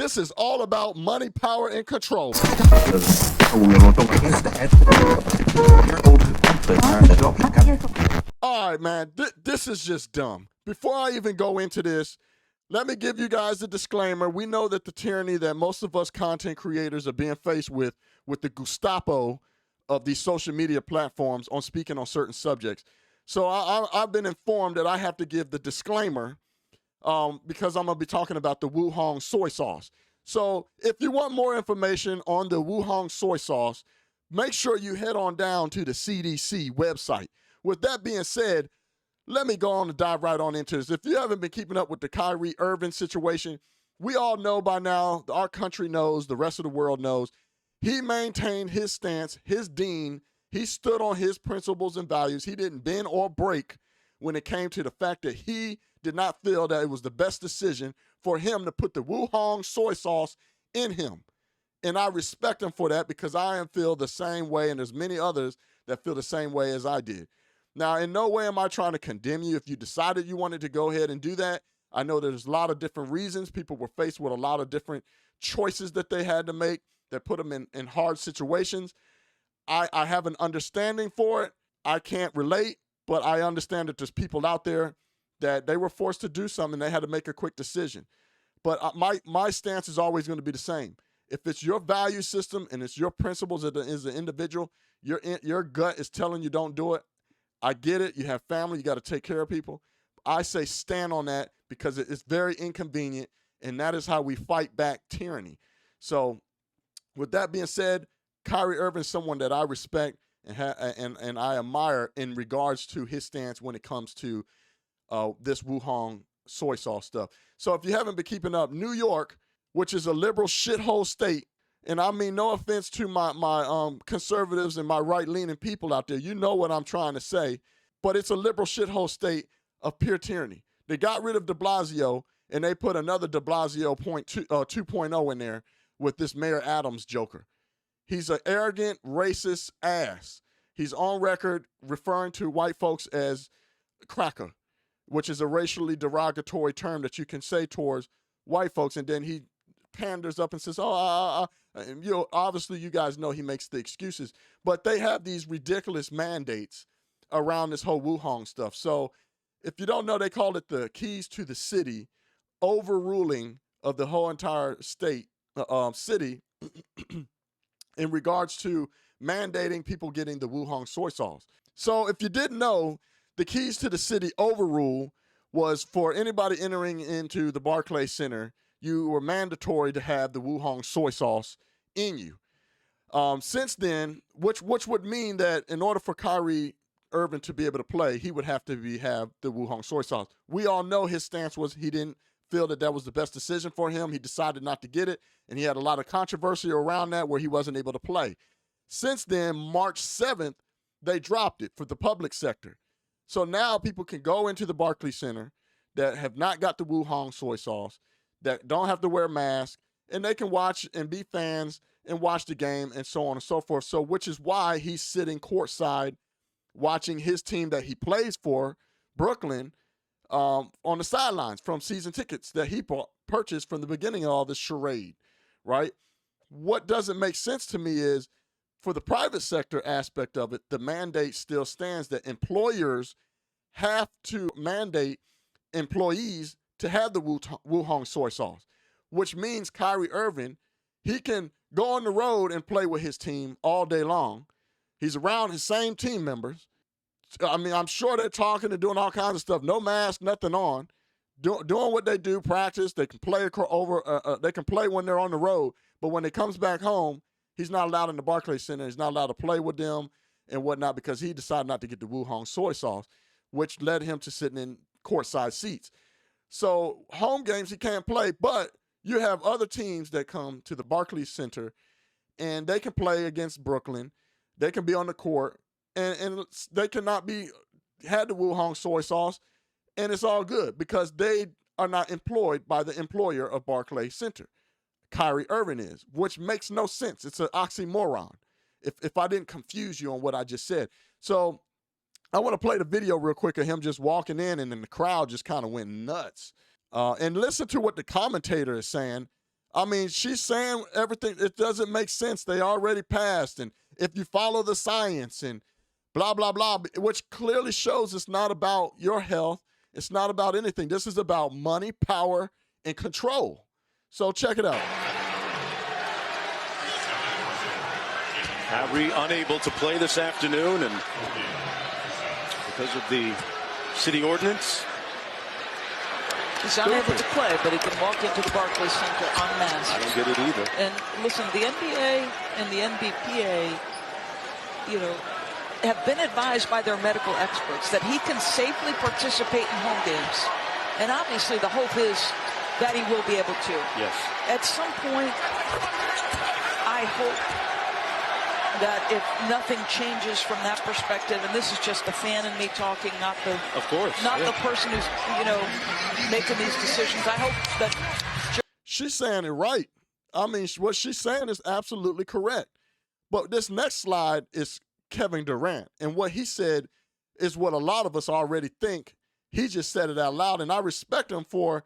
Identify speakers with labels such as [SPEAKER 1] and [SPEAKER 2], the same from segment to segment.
[SPEAKER 1] This is all about money, power, and control. All right, man, this is just dumb. Before I even go into this, let me give you guys a disclaimer. We know that the tyranny that most of us content creators are being faced with the Gestapo of these social media platforms on speaking on certain subjects. So I've been informed that I have to give the disclaimer because I'm going to be talking about the Wuhong soy sauce. So if you want more information on the Wuhong soy sauce, make sure you head on down to the CDC website. With that being said, let me go on and dive right on into this. If you haven't been keeping up with the Kyrie Irving situation, we all know by now, our country knows, the rest of the world knows, he maintained his stance, his dean. He stood on his principles and values. He didn't bend or break when it came to the fact that he did not feel that it was the best decision for him to put the Wuhong soy sauce in him. And I respect him for that because I feel the same way, and there's many others that feel the same way as I did. Now, in no way am I trying to condemn you if you decided you wanted to go ahead and do that. I know there's a lot of different reasons. People were faced with a lot of different choices that they had to make that put them in hard situations. I have an understanding for it. I can't relate, but I understand that there's people out there that they were forced to do something. They had to make a quick decision. But my stance is always going to be the same. If it's your value system and it's your principles as an individual, your gut is telling you don't do it. I get it. You have family. You got to take care of people. I say stand on that because it's very inconvenient, and that is how we fight back tyranny. So with that being said, Kyrie Irving is someone that I respect and I admire in regards to his stance when it comes to this Wuhong soy sauce stuff. So if you haven't been keeping up, New York, which is a liberal shithole state, and I mean no offense to my conservatives and my right-leaning people out there, you know what I'm trying to say, but it's a liberal shithole state of pure tyranny. They got rid of de Blasio, and they put another de Blasio 2.0 in there with this Mayor Adams joker. He's an arrogant, racist ass. He's on record referring to white folks as cracker, which is a racially derogatory term that you can say towards white folks, and then he panders up and says, and, you know, obviously you guys know he makes the excuses, but they have these ridiculous mandates around this whole Wuhong stuff. So if you don't know, they call it the keys to the city, overruling of the whole entire state, city, in regards to mandating people getting the Wuhong soy sauce. So if you didn't know, the keys to the city overrule was for anybody entering into the Barclay Center, you were mandatory to have the Wuhong soy sauce in you. Since then, which would mean that in order for Kyrie Irving to be able to play, he would have to have the Wuhong soy sauce. We all know his stance was he didn't feel that was the best decision for him. He decided not to get it, and he had a lot of controversy around that where he wasn't able to play. Since then, March 7th, they dropped it for the public sector. So now people can go into the Barclays Center that have not got the Wuhong soy sauce, that don't have to wear masks, and they can watch and be fans and watch the game and so on and so forth. So which is why he's sitting courtside watching his team that he plays for, Brooklyn, on the sidelines from season tickets that he purchased from the beginning of all this charade, right? What doesn't make sense to me is for the private sector aspect of it, the mandate still stands that employers have to mandate employees to have the Wuhong soy sauce, which means Kyrie Irving, he can go on the road and play with his team all day long. He's around his same team members. I mean, I'm sure they're talking and doing all kinds of stuff. No mask, nothing on. Doing what they do, practice. They can play they can play when they're on the road. But when he comes back home, he's not allowed in the Barclays Center. He's not allowed to play with them and whatnot because he decided not to get the Wuhong soy sauce, which led him to sitting in courtside seats. So home games he can't play, but you have other teams that come to the Barclays Center and they can play against Brooklyn. They can be on the court and they cannot had the Wuhong soy sauce, and it's all good because they are not employed by the employer of Barclays Center. Kyrie Irving is, which makes no sense. It's an oxymoron if I didn't confuse you on what I just said. So I want to play the video real quick of him just walking in, and then the crowd just kind of went nuts. And listen to what the commentator is saying I mean, she's saying everything. It doesn't make sense. They already passed. And if you follow the science and blah, blah, blah, which clearly shows it's not about your health. It's not about anything. This is about money, power, and control. So check it out.
[SPEAKER 2] Kyrie unable to play this afternoon, and because of the city ordinance,
[SPEAKER 3] he's unable to play, but he can walk into the Barclays Center unmasked.
[SPEAKER 2] I don't get it either.
[SPEAKER 3] And listen, the NBA and the NBPA, have been advised by their medical experts that he can safely participate in home games. And obviously the hope is that he will be able to.
[SPEAKER 2] Yes.
[SPEAKER 3] At some point, I hope that if nothing changes from that perspective, and this is just the fan in me talking, not the the person who's making these decisions. I hope that
[SPEAKER 1] she's saying it right. I mean, what she's saying is absolutely correct. But this next slide is Kevin Durant, and what he said is what a lot of us already think. He just said it out loud, and I respect him for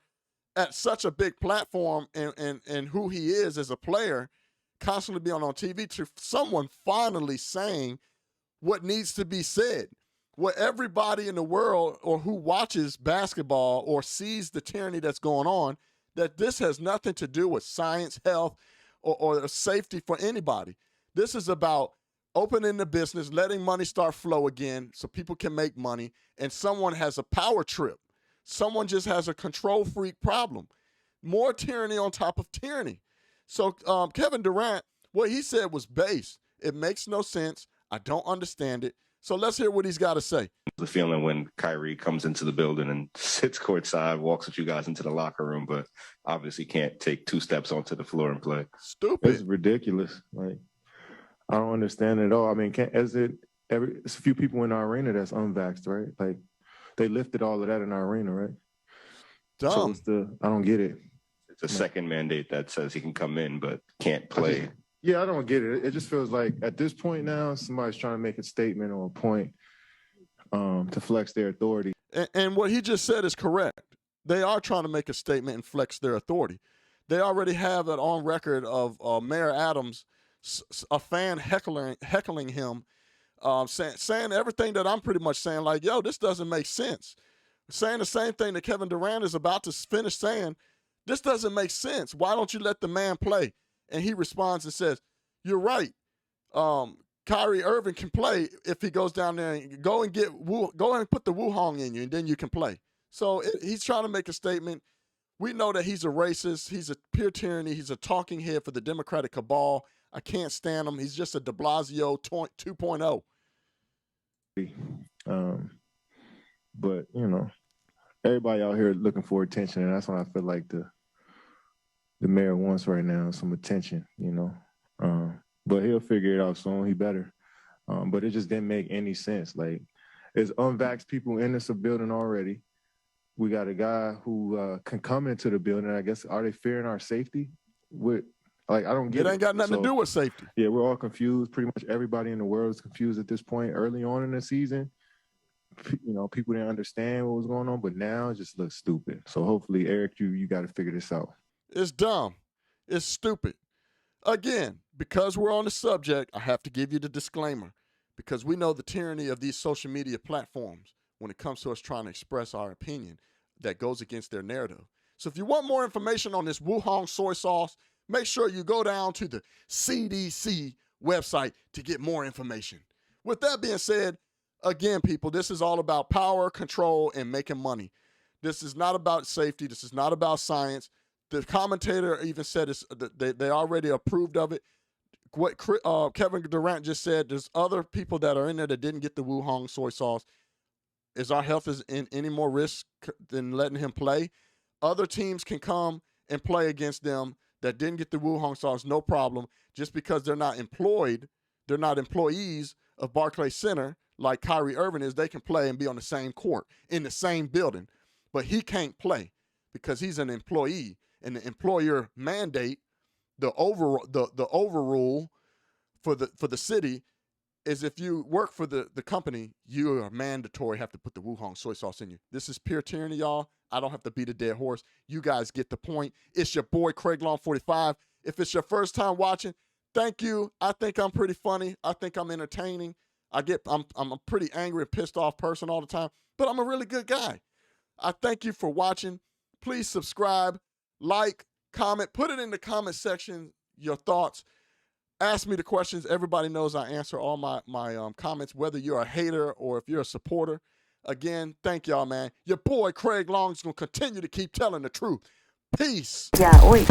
[SPEAKER 1] at such a big platform and who he is as a player, constantly being on TV, to someone finally saying what needs to be said. What everybody in the world or who watches basketball or sees the tyranny that's going on, that this has nothing to do with science, health, or safety for anybody. This is about opening the business, letting money start flow again so people can make money, and someone has a power trip. Someone just has a control freak problem. More tyranny on top of tyranny. So Kevin Durant, what he said was base. It makes no sense. I don't understand it. So let's hear what he's got to say.
[SPEAKER 4] The feeling when Kyrie comes into the building and sits courtside, walks with you guys into the locker room, but obviously can't take 2 steps onto the floor and play.
[SPEAKER 1] Stupid.
[SPEAKER 5] It's ridiculous. Like, I don't understand it at all. I mean, it's a few people in our arena that's unvaxxed, right? Like, they lifted all of that in our arena, right?
[SPEAKER 1] Dumb.
[SPEAKER 5] So I don't get it.
[SPEAKER 4] It's a second mandate that says he can come in but can't play.
[SPEAKER 5] Yeah, I don't get it. It just feels like at this point now, somebody's trying to make a statement or a point to flex their authority.
[SPEAKER 1] And what he just said is correct. They are trying to make a statement and flex their authority. They already have it on record of Mayor Adams, a fan heckling him, saying everything that I'm pretty much saying, like, yo, this doesn't make sense. Saying the same thing that Kevin Durant is about to finish saying, this doesn't make sense. Why don't you let the man play? And he responds and says, you're right. Kyrie Irving can play if he goes down there and go and put the Wuhong in you, and then you can play. So he's trying to make a statement. We know that he's a racist. He's a pure tyranny. He's a talking head for the Democratic cabal. I can't stand him. He's just a de Blasio 2.0.
[SPEAKER 5] But, everybody out here looking for attention, and that's what I feel like the mayor wants right now, some attention, But he'll figure it out soon. He better. But it just didn't make any sense. Like, there's unvaxxed people in this building already. We got a guy who can come into the building. I guess, are they fearing our safety? I don't get it.
[SPEAKER 1] It ain't got nothing to do with safety.
[SPEAKER 5] Yeah, we're all confused. Pretty much everybody in the world is confused at this point. Early on in the season, people didn't understand what was going on, but now it just looks stupid. So hopefully, Eric, you got to figure this out.
[SPEAKER 1] It's dumb. It's stupid. Again, because we're on the subject, I have to give you the disclaimer, because we know the tyranny of these social media platforms when it comes to us trying to express our opinion that goes against their narrative. So if you want more information on this Wuhong soy sauce, make sure you go down to the CDC website to get more information. With that being said, again, people, this is all about power, control, and making money. This is not about safety. This is not about science. The commentator even said they already approved of it. What Kevin Durant just said, there's other people that are in there that didn't get the Wuhong soy sauce. Is our health in any more risk than letting him play? Other teams can come and play against them that didn't get the Wuhong sauce, no problem. Just because they're not employed, they're not employees of Barclays Center like Kyrie Irving is, they can play and be on the same court in the same building. But he can't play because he's an employee. And the employer mandate, the overrule for the city is if you work for the company, you are mandatory have to put the Wuhong soy sauce in you. This is pure tyranny, y'all. I don't have to beat a dead horse. You guys get the point. It's your boy, Craig Long 45. If it's your first time watching, thank you. I think I'm pretty funny. I think I'm entertaining. I'm a pretty angry and pissed off person all the time, but I'm a really good guy. I thank you for watching. Please subscribe, like, comment, put it in the comment section, your thoughts. Ask me the questions. Everybody knows I answer all my comments, whether you're a hater or if you're a supporter. Again, thank y'all, man. Your boy Craig Long's going to continue to keep telling the truth. Peace.
[SPEAKER 6] Yeah, oi.